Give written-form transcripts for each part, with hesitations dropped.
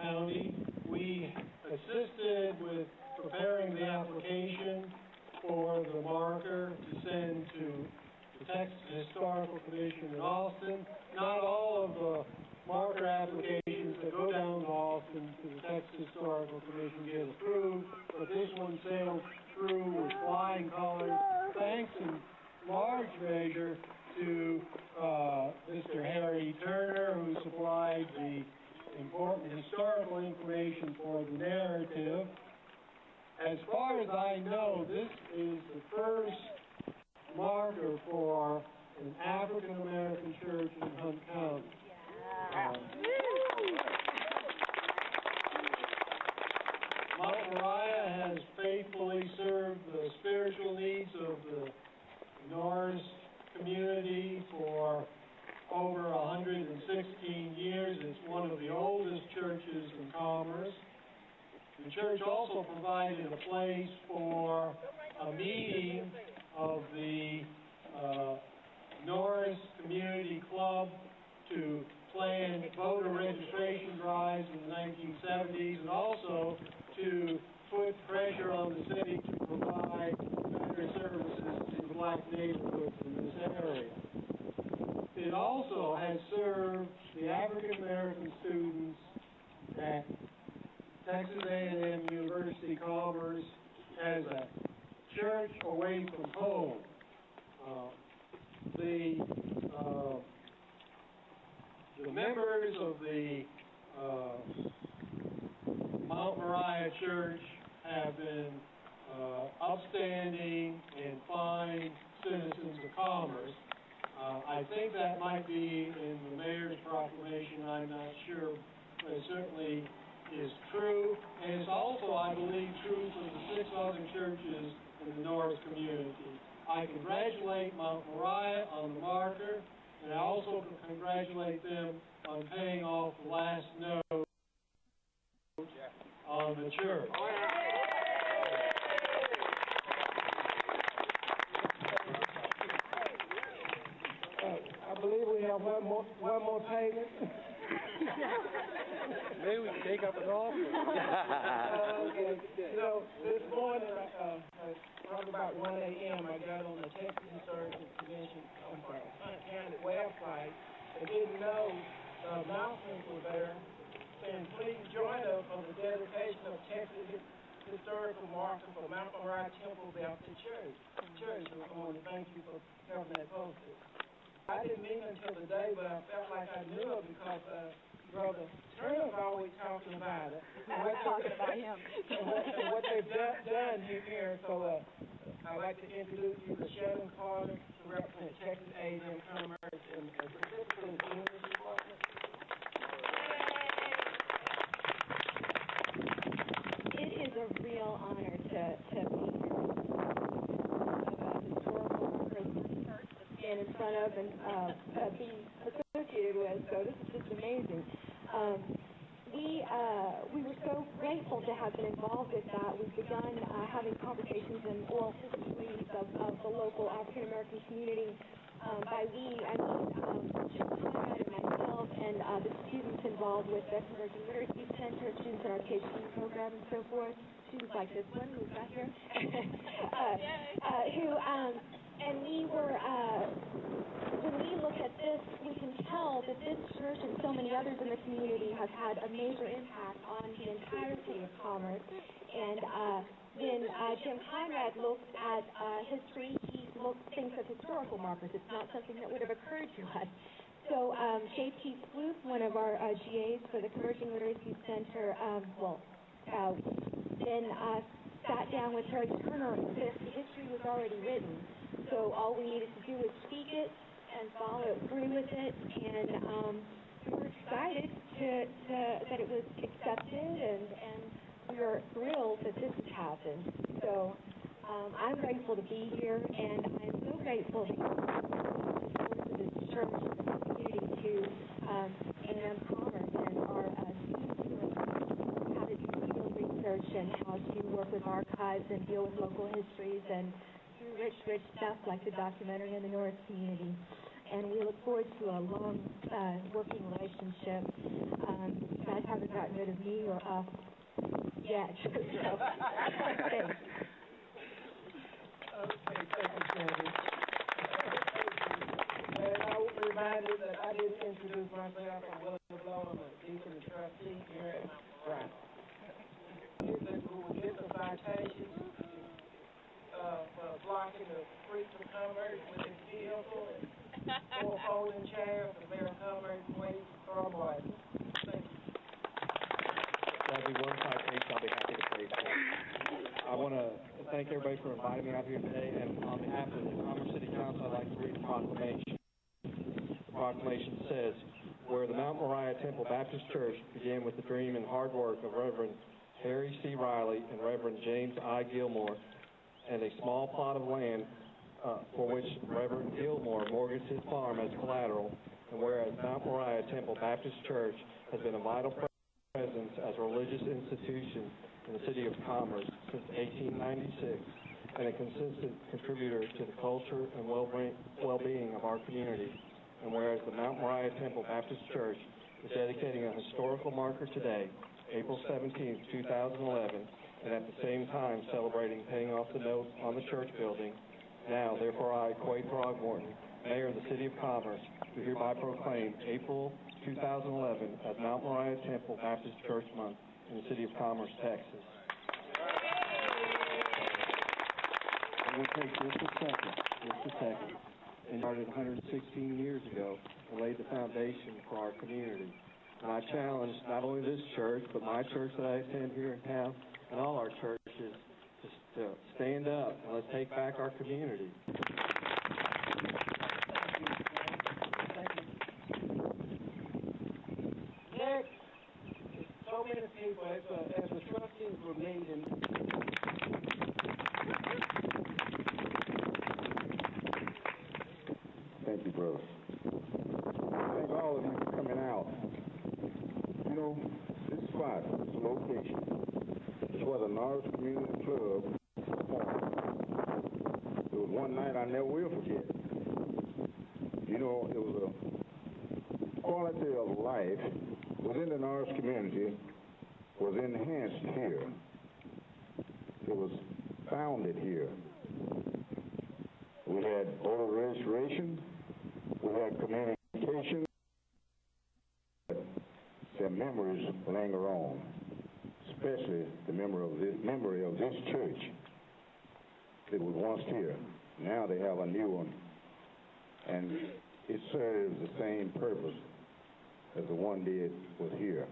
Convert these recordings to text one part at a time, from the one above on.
County. We assisted with preparing the application for the marker to send to the Texas Historical Commission in Austin. Not all of the marker applications that go down to Austin to the Texas Historical Commission get approved, but this one sailed through with flying colors, thanks in large measure to Mr. Harry Turner, who supplied the important historical information for the narrative. As far as I know, this is the first marker for an African American church in Hunt County. Mount Moriah has faithfully served the spiritual needs of the Norris community for over 116 years. It's one of the oldest churches in Commerce. The church also provided a place for a meeting of the Norris Community Club to plan voter registration drives in the 1970s, and also to put pressure on the city to provide better services to black neighborhoods in this area. It also has served the African American students at Texas A&M University Commerce as a church away from home. The members of the Mount Moriah Church have been upstanding and fine citizens of Commerce. I think that might be in the mayor's proclamation, I'm not sure, but it certainly is true. And it's also, I believe, true for the 6 other churches in the Norris community. I congratulate Mount Moriah on the marker, and I also congratulate them on paying off the last note on the church. I believe we have one more payment. Maybe we can take up an offer. Okay. This morning, probably about 1 a.m., I got on the Texas Historical Commission Hunt County website. I didn't know the announcements were there. And please join us on the dedication of Texas Historical Marker for Mount Moriah Temple Baptist Church. I want to thank you for having that posted. I didn't mean until today, but I felt like I knew it because Brother Turner's always talking about it. We're talking about him. And what they've done here. So I'd like to introduce you to Sheldon Carter, who represents Texas A&M Commerce and specifically the English department. It is a real honor to be here about historical markers to stand in front of and be associated with. So this is just amazing. We were so grateful to have been involved with that. We've begun having conversations and oral histories of the local African American community. By we, I mean Jim Conrad and myself and the students involved with the Converging Literacy Center, students in our PhD program and so forth. Students like this one who's back here, and we were, when we look at this, we can tell that this church and so many others in the community have had a major impact on the entire city of Commerce. And when Jim Conrad looked at history, he thinks of historical markers. It's not something that would have occurred to us. So J.T. Sloop, one of our GAs for the Converging Literacy Center, then sat down with Harry Turner and said the history was already written. So all we needed to do was speak it and follow through with it. And we were excited that it was accepted, and we are thrilled that this has happened. So I'm grateful to be here, and I'm so grateful to this church and the community to A&M Commerce and our students who know how to do field research and how to work with archives and deal with local histories and through rich stuff like the documentary in the Norris community. And we look forward to a long working relationship. You guys haven't gotten rid of me or us yet. So, thanks. Okay, thank you, Sandy. And I was reminded that I didn't introduce myself. I'm William Blow. I'm a deacon and trustee here at Brown. We will get the citation for blocking the streets of Commerce with his vehicle and 4 folding chairs for Mayor Commerce waste throw away. Thank you. That'll be one citation I'll be happy to pay for. I want to thank everybody for inviting me out here today, and on behalf of the Commerce City Council, I'd like to read the proclamation. The proclamation says, where the Mount Moriah Temple Baptist Church began with the dream and hard work of Reverend Harry C. Riley and Reverend James I. Gilmore, and a small plot of land for which Reverend Gilmore mortgaged his farm as collateral, and whereas Mount Moriah Temple Baptist Church has been a vital presence as a religious institution in the city of Commerce since 1896, and a consistent contributor to the culture and well-being of our community, and whereas the Mount Moriah Temple Baptist Church is dedicating a historical marker today, April 17, 2011, and at the same time celebrating paying off the note on the church building. Now, therefore, I, Quade Throgmorton, Mayor of the City of Commerce, do hereby proclaim April 2011 as Mount Moriah Temple Baptist Church Month in the City of Commerce, Texas. It will take just a second, and started 116 years ago and laid the foundation for our community. And I challenge not only this church, but my church that I attend here in town, and all our churches, to stand up and let's take back our community. Next, so many people, as the trustees were meeting, Thank you, brother. Thank all of you for coming out. You know, this spot, this location, is where the Norris Community Club formed. It was one night I never will forget. You know, it was a quality of life within the Norris community was enhanced here. It was founded here. We had voter registration. We had communication. Some memories linger on, especially the memory of this church that was once here. Now they have a new one, and it serves the same purpose as the one did was here.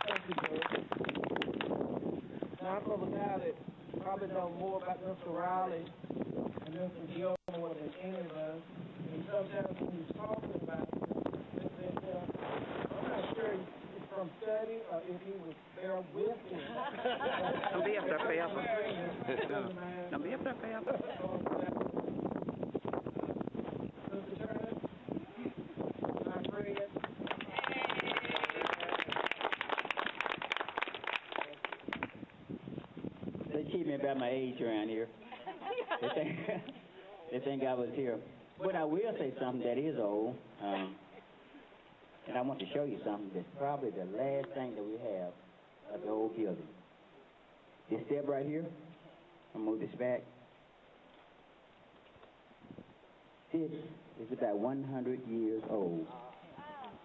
Thank you, George. Now, I'm from a guy that probably knows more about Mr. Riley and Mr. Gilmore than any of us. And sometimes when he's talking about it, I'm not sure he's from study or if he was there with him. Don't be up there forever. Don't be up there forever. Mr. Turner, my friend. They keep me about my age around here. They think I was here. But I will say something that is old, and I want to show you something that's probably the last thing that we have of the old building. This step right here, I'll move this back. This is about 100 years old.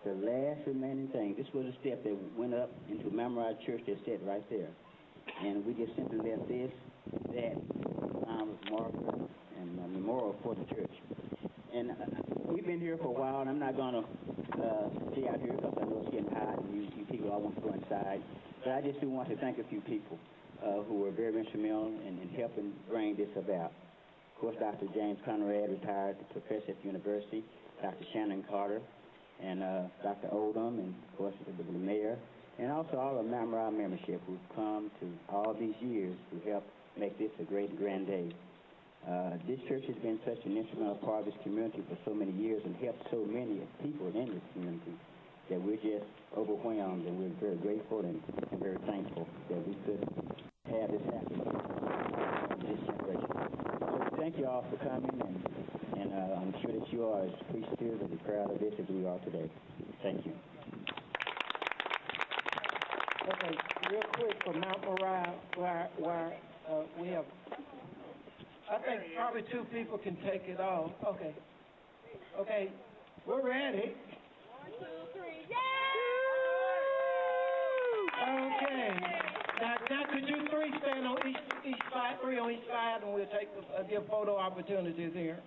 The last remaining thing. This was a step that went up into Memorial Church that sat right there. And we just simply left this, that, marker and a memorial for the church. And we've been here for a while, and I'm not going to stay out here because I know it's getting hot, and you people all want to go inside. But I just do want to thank a few people who were very instrumental in helping bring this about. Of course, Dr. James Conrad, retired professor at the university, Dr. Shannon Carter, and Dr. Oldham, and of course the mayor, and also all the Memorial membership who've come to all these years to help make this a great and grand day. This church has been such an instrumental part of this community for so many years and helped so many people in this community that we're just overwhelmed, and we're very grateful and very thankful that we could have this happen in this generation. So thank you all for coming, and I'm sure that you are as appreciative and proud of this as we are today. Thank you. Okay, real quick for Mount Moriah, where we have, I think probably two people can take it off. Okay. Okay, we're ready. 1, 2, 3, Okay. Now could you three stand on each side, three on each side, and we'll take give photo opportunities here.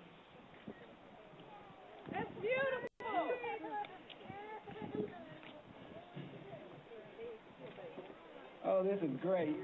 That's beautiful. Oh, this is great.